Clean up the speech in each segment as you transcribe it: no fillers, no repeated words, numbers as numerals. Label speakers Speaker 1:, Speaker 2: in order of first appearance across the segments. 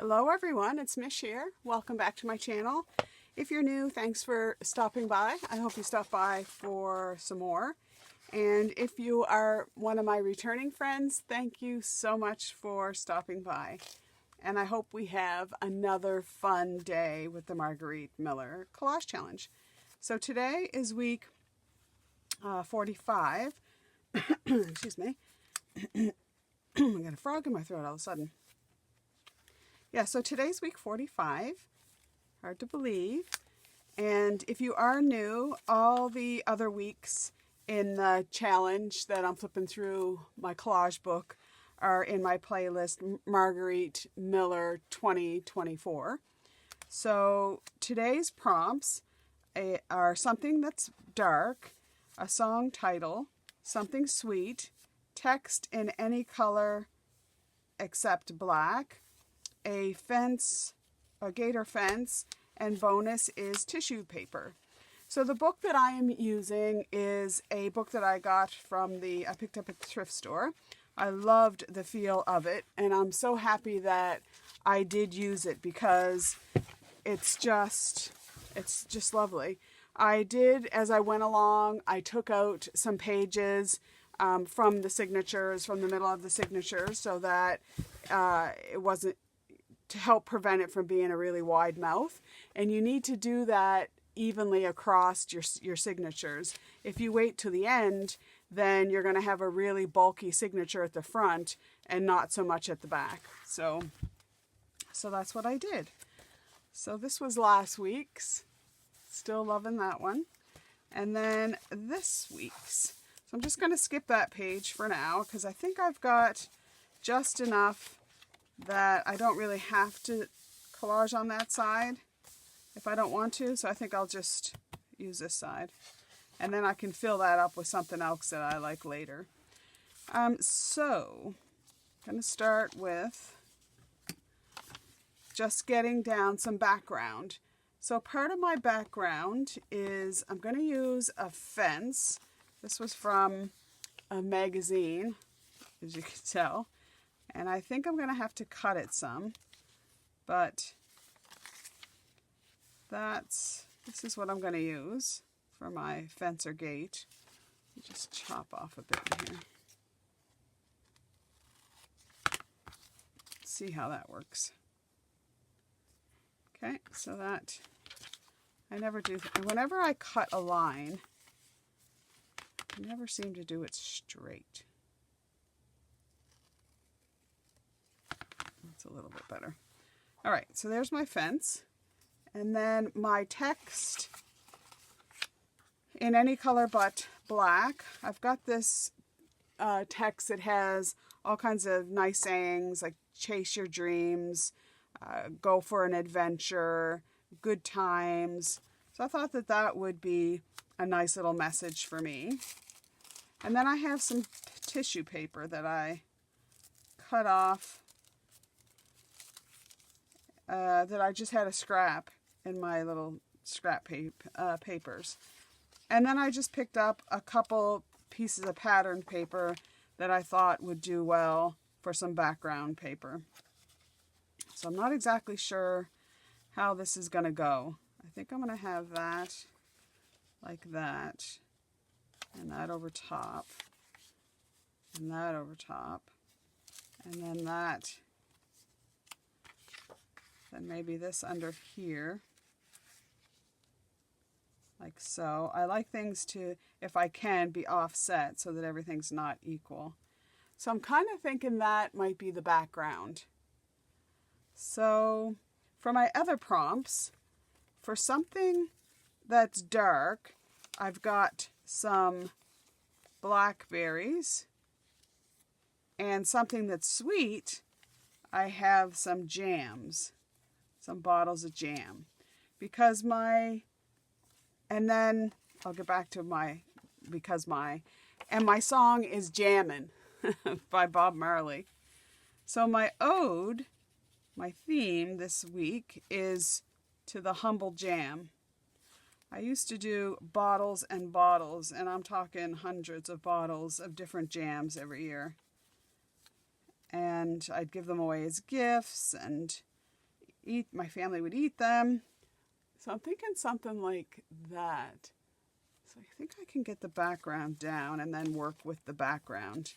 Speaker 1: Hello everyone, it's Mish here. Welcome back to my channel. If you're new, thanks for stopping by. I hope you stop by for some more. And if you are one of my returning friends, thank you so much for stopping by. And I hope we have another fun day with the Margarete Miller Collage Challenge. So today is week 45. Excuse me. I got a frog in my throat all of a sudden. Yeah, so today's week 45. Hard to believe. And if you are new, all the other weeks in the challenge that I'm flipping through my collage book are in my playlist Margarete Miller 2024. So today's prompts are something that's dark, a song title, something sweet, text in any color except black, a fence, a gator fence, and bonus is tissue paper. So the book that I am using is a book that I got from I picked up at the thrift store. I loved the feel of it, and I'm so happy that I did use it because it's just lovely. I did, as I went along, I took out some pages from the signatures, from the middle of the signatures, so that it wasn't, to help prevent it from being a really wide mouth. And you need to do that evenly across your signatures. If you wait till the end, then you're going to have a really bulky signature at the front and not so much at the back. So that's what I did. So this was last week's. Still loving that one. And then this week's. So I'm just going to skip that page for now because I think I've got just enough that I don't really have to collage on that side if I don't want to. So I think I'll just use this side. And then I can fill that up with something else that I like later. So I'm going to start with just getting down some background. So part of my background is I'm going to use a fence. This was from a magazine, as you can tell. And I think I'm going to have to cut it some, but this is what I'm going to use for my fence or gate. Just chop off a bit here. See how that works. Okay, so that, I never do, whenever I cut a line, I never seem to do it straight. That's a little bit better. All right, so there's my fence. And then my text in any color but black. I've got this text that has all kinds of nice sayings like chase your dreams, go for an adventure, good times. So I thought that that would be a nice little message for me. And then I have some tissue paper that I cut off that I just had a scrap in my little scrap papers. And then I just picked up a couple pieces of patterned paper that I thought would do well for some background paper. So I'm not exactly sure how this is going to go. I think I'm going to have that like that, and that over top, and that over top, and then that. Then maybe this under here, like so. I like things to, if I can, be offset so that everything's not equal. So I'm kind of thinking that might be the background. So for my other prompts, for something that's dark, I've got some blackberries, and something that's sweet, I have some jams. Some bottles of jam, because and then I'll get back to my song is Jammin by Bob Marley. So my ode, my theme this week is to the humble jam. I used to do bottles and bottles, and I'm talking hundreds of bottles of different jams every year. And I'd give them away as gifts, and my family would eat them. So I'm thinking something like that. So I think I can get the background down and then work with the background.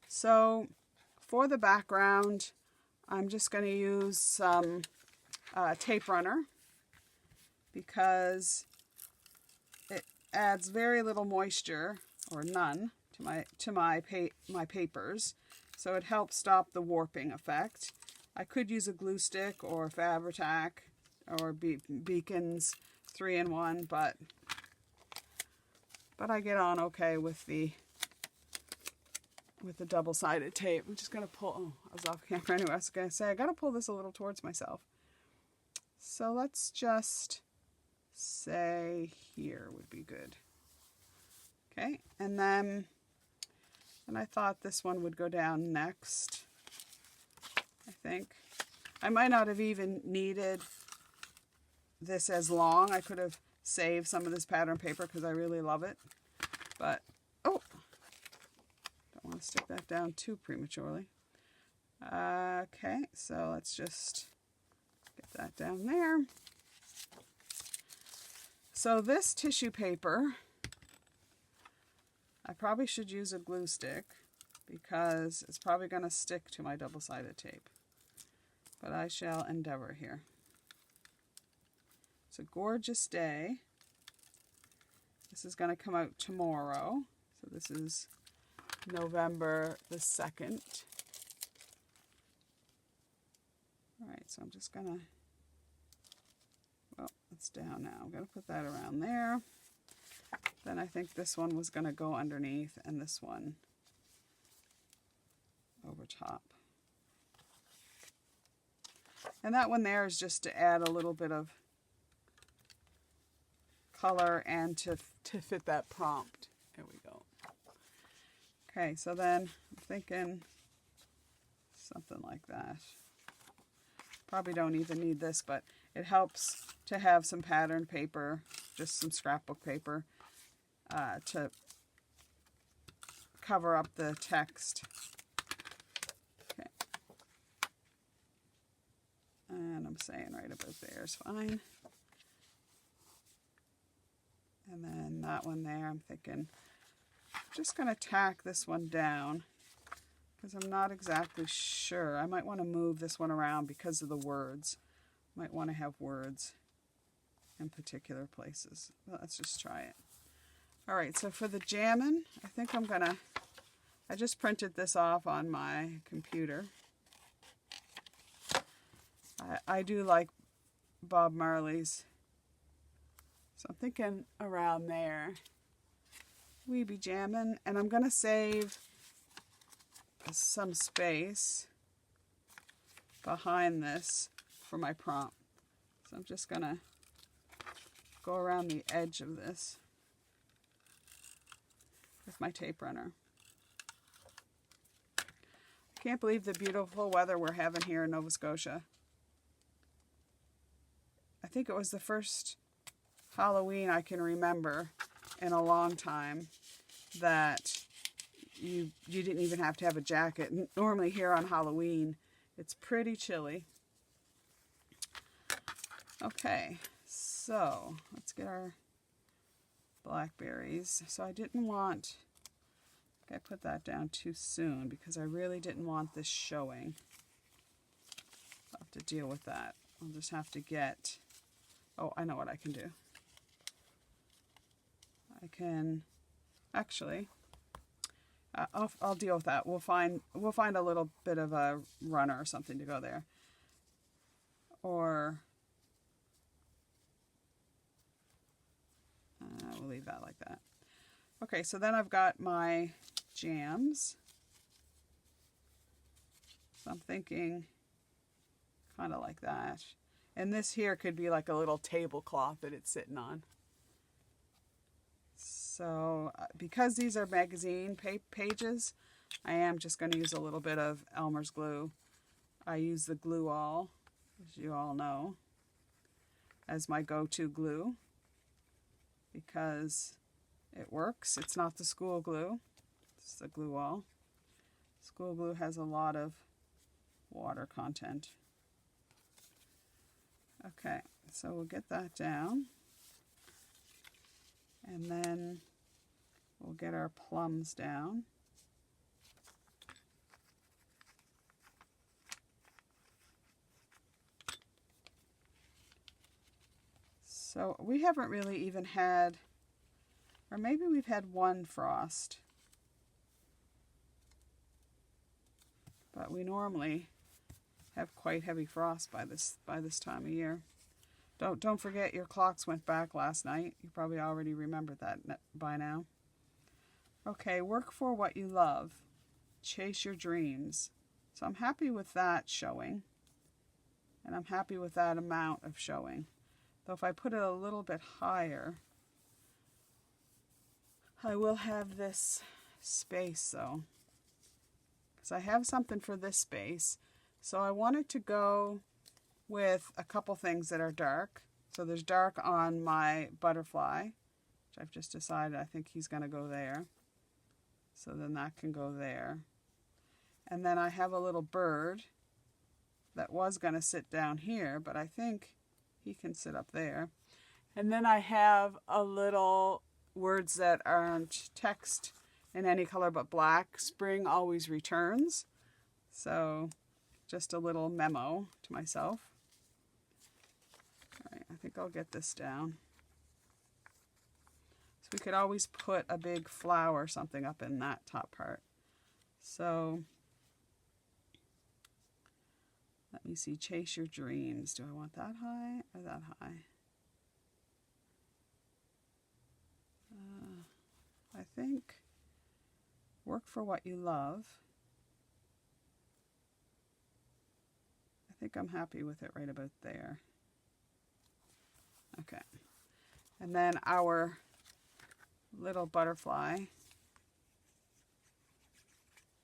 Speaker 1: So for the background, I'm just going to use some tape runner because it adds very little moisture or none to my papers. So it helps stop the warping effect. I could use a glue stick or Fabri-Tac or Beacon's 3-in-1, but I get on okay with the double-sided tape. I'm just gonna pull. Oh, I was off camera anyway. I was gonna say I gotta pull this a little towards myself. So let's just say here would be good. Okay, and then I thought this one would go down next. I think I might not have even needed this as long. I could have saved some of this pattern paper because I really love it. But, oh, don't want to stick that down too prematurely. Okay, so let's just get that down there. So this tissue paper, I probably should use a glue stick because it's probably going to stick to my double-sided tape. But I shall endeavor here. It's a gorgeous day. This is going to come out tomorrow. So this is November the 2nd. Alright, so I'm just going to, well, it's down now. I'm going to put that around there. Then I think this one was going to go underneath and this one over top. And that one there is just to add a little bit of color and to fit that prompt. There we go. Okay, so then I'm thinking something like that. Probably don't even need this, but it helps to have some pattern paper, just some scrapbook paper, to cover up the text. Okay. And I'm saying right about there is fine. And then that one there, I'm thinking, I'm just going to tack this one down because I'm not exactly sure. I might want to move this one around because of the words. Might want to have words in particular places. Well, let's just try it. All right, so for the Jammin, I think I'm going to, I just printed this off on my computer. I do like Bob Marley's. So I'm thinking around there. We be Jammin', and I'm going to save some space behind this for my prompt. So I'm just going to go around the edge of this with my tape runner. I can't believe the beautiful weather we're having here in Nova Scotia. I think it was the first Halloween I can remember in a long time that you didn't even have to have a jacket. Normally here on Halloween it's pretty chilly. Okay, so let's get our blackberries. So I didn't want, I put that down too soon because I really didn't want this showing. I'll have to deal with that. I'll just have to get, oh, I know what I can do. I can actually, I'll deal with that. We'll find a little bit of a runner or something to go there, or we'll leave that like that. Okay, so then I've got my jams. So I'm thinking kind of like that, and this here could be like a little tablecloth that it's sitting on. So because these are magazine pages, I am just going to use a little bit of Elmer's glue. I use the Glue All, as you all know, as my go-to glue because it works. It's not the school glue, it's the Glue All. School glue has a lot of water content. Okay, so we'll get that down. And then we'll get our plums down. So we haven't really even had, or maybe we've had one frost. But we normally have quite heavy frost by this time of year. Don't forget your clocks went back last night. You probably already remembered that by now. Okay, work for what you love. Chase your dreams. So I'm happy with that showing. And I'm happy with that amount of showing. Though if I put it a little bit higher, I will have this space though. Because I have something for this space. So I wanted to go with a couple things that are dark. So there's dark on my butterfly, which I've just decided I think he's going to go there. So then that can go there. And then I have a little bird that was going to sit down here, but I think he can sit up there. And then I have a little words that aren't text in any color but black. Spring always returns. So just a little memo to myself. All right, I think I'll get this down. So we could always put a big flower or something up in that top part. So let me see, chase your dreams. Do I want that high or that high? I think work for what you love. I think I'm happy with it right about there. Okay. And then our little butterfly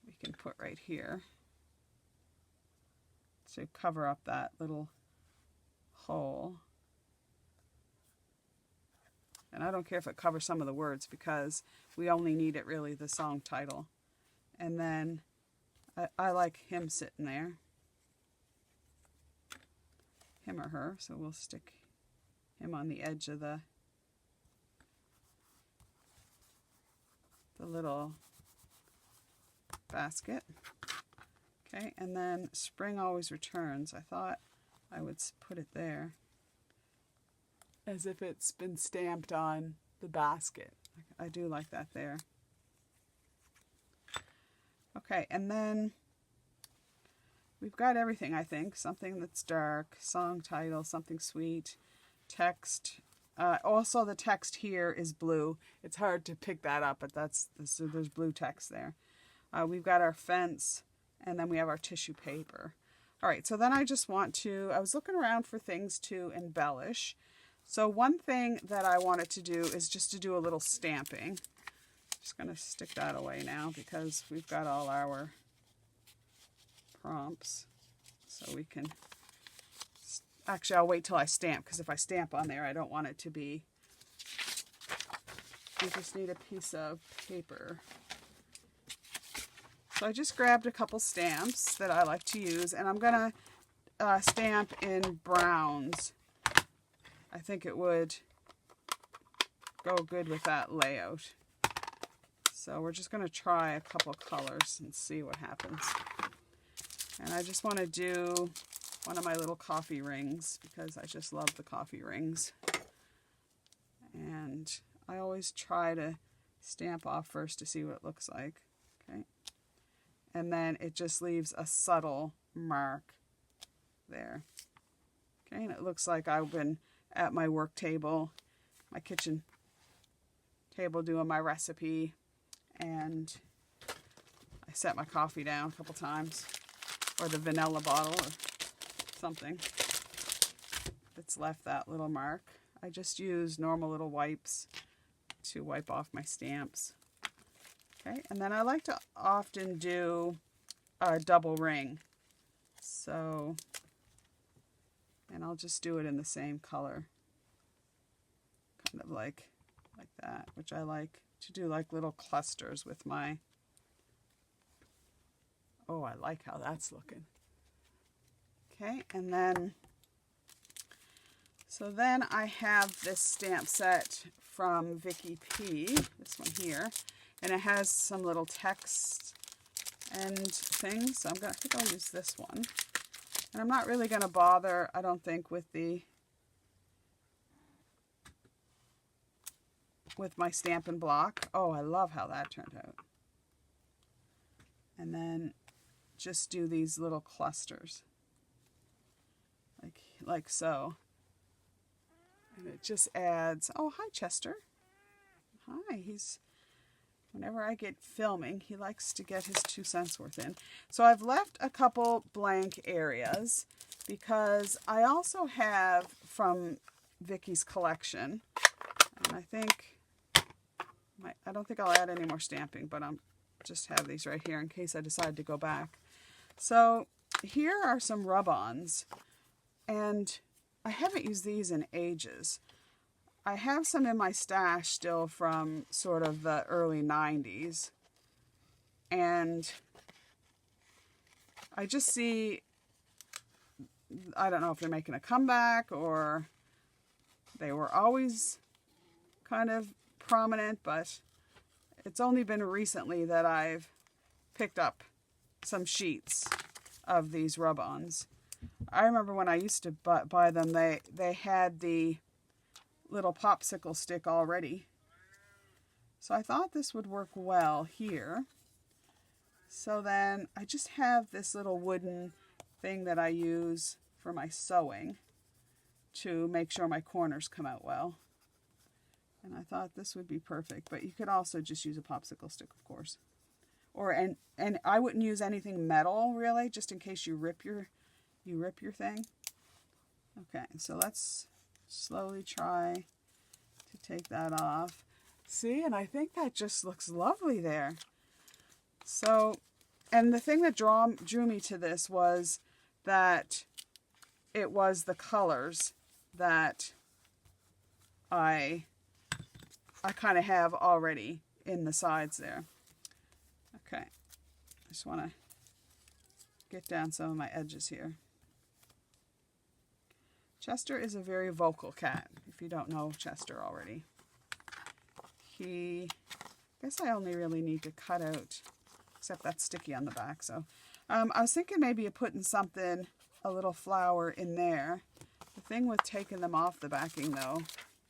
Speaker 1: we can put right here to cover up that little hole. And I don't care if it covers some of the words because we only need it really the song title. And then I like him sitting there. Him or her, so we'll stick him on the edge of the little basket. Okay, and then spring always returns. I thought I would put it there as if it's been stamped on the basket. I do like that there. Okay, and then we've got everything, I think. Something that's dark, song title, something sweet, text. Also, the text here is blue. It's hard to pick that up, but there's blue text there. We've got our fence, and then we have our tissue paper. All right, so then I just want to, I was looking around for things to embellish. So one thing that I wanted to do is just to do a little stamping. Just going to stick that away now because we've got all our prompts. So we can, actually I'll wait till I stamp because if I stamp on there I don't want it to be, we just need a piece of paper. So I just grabbed a couple stamps that I like to use and I'm going to stamp in browns. I think it would go good with that layout. So we're just going to try a couple colors and see what happens. And I just want to do one of my little coffee rings because I just love the coffee rings. And I always try to stamp off first to see what it looks like. Okay. And then it just leaves a subtle mark there. Okay, and it looks like I've been at my work table, my kitchen table doing my recipe, and I set my coffee down a couple times, or the vanilla bottle or something that's left that little mark. I just use normal little wipes to wipe off my stamps. Okay, and then I like to often do a double ring. So, and I'll just do it in the same color. Kind of like that, which I like to do like little clusters with my, oh, I like how that's looking. Okay, and then So then I have this stamp set from Vicky P, this one here, and it has some little text and things. So I think I'll use this one. And I'm not really going to bother, I don't think, with my Stampin' Block. Oh, I love how that turned out. And then just do these little clusters, like so. And it just adds, oh, hi, Chester. Hi, whenever I get filming, he likes to get his 2 cents worth in. So I've left a couple blank areas because I also have from Vicky's collection, and I don't think I'll add any more stamping, but I'm just have these right here in case I decide to go back. So here are some rub-ons, and I haven't used these in ages. I have some in my stash still from sort of the early 90s, and I just see, I don't know if they're making a comeback or they were always kind of prominent, but it's only been recently that I've picked up some sheets of these rub-ons. I remember when I used to buy them, they had the little popsicle stick already. So I thought this would work well here. So then I just have this little wooden thing that I use for my sewing to make sure my corners come out well. And I thought this would be perfect, but you could also just use a popsicle stick, of course. And I wouldn't use anything metal really, just in case you rip your thing. Okay, so let's slowly try to take that off. See, and I think that just looks lovely there. So, and the thing that drew me to this was that it was the colors that I kind of have already in the sides there. Okay, I just want to get down some of my edges here. Chester is a very vocal cat, if you don't know Chester already. I guess I only really need to cut out, except that's sticky on the back. So I was thinking maybe of putting something, a little flower in there. The thing with taking them off the backing though,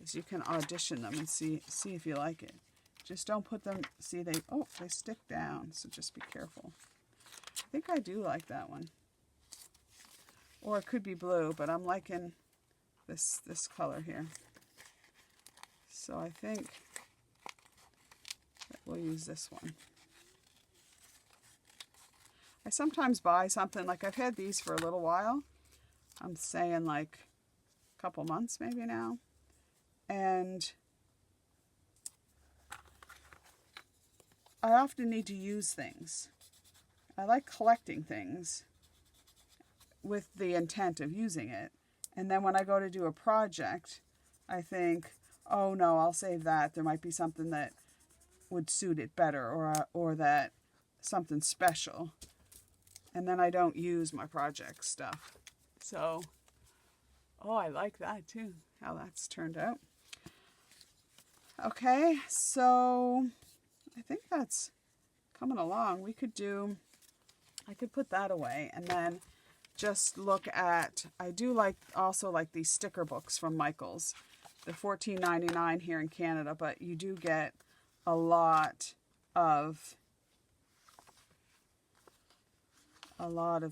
Speaker 1: is you can audition them and see if you like it. Just don't put them, see they stick down, so just be careful. I think I do like that one. Or it could be blue, but I'm liking this color here. So I think that we'll use this one. I sometimes buy something, like I've had these for a little while. I'm saying like a couple months maybe now. And I often need to use things. I like collecting things with the intent of using it. And then when I go to do a project, I think, oh no, I'll save that. There might be something that would suit it better, or that something special. And then I don't use my project stuff. So, oh, I like that too, how that's turned out. Okay, so I think that's coming along. I could put that away and then just look at, I do also like these sticker books from Michaels. They're $14.99 here in Canada, but you do get a lot of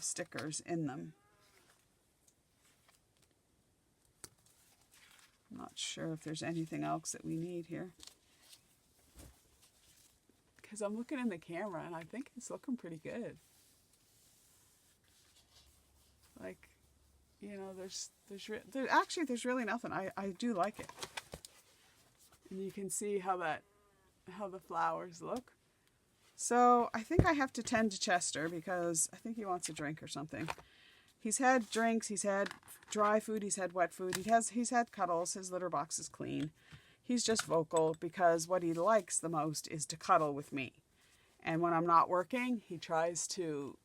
Speaker 1: stickers in them. I'm not sure if there's anything else that we need here. Because I'm looking in the camera and I think it's looking pretty good. Like, you know, there's really nothing. I do like it. And you can see how the flowers look. So I think I have to tend to Chester because I think he wants a drink or something. He's had drinks, he's had dry food, he's had wet food, he's had cuddles, his litter box is clean. He's just vocal because what he likes the most is to cuddle with me. And when I'm not working, he tries to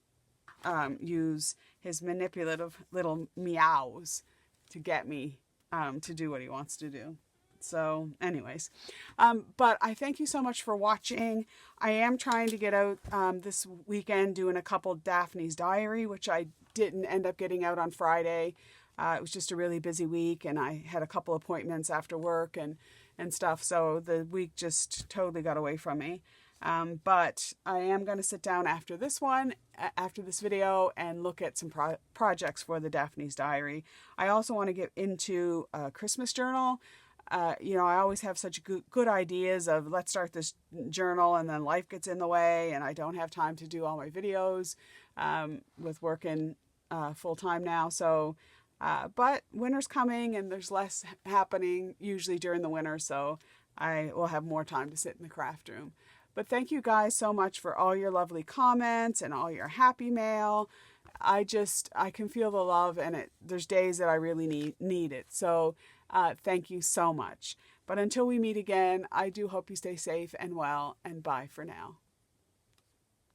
Speaker 1: use his manipulative little meows to get me to do what he wants to do. So anyways, but I thank you so much for watching. I am trying to get out this weekend doing a couple Daphne's Diary, which I didn't end up getting out on Friday. It was just a really busy week, and I had a couple appointments after work and stuff. So the week just totally got away from me. But I am going to sit down after this video, and look at some projects for the Daphne's Diary. I also want to get into a Christmas journal. You know, I always have such good ideas of let's start this journal, and then life gets in the way and I don't have time to do all my videos with working full time now. So, but winter's coming and there's less happening usually during the winter. So I will have more time to sit in the craft room. But thank you guys so much for all your lovely comments and all your happy mail. I can feel the love, and there's days that I really need it. So thank you so much. But until we meet again, I do hope you stay safe and well, and bye for now.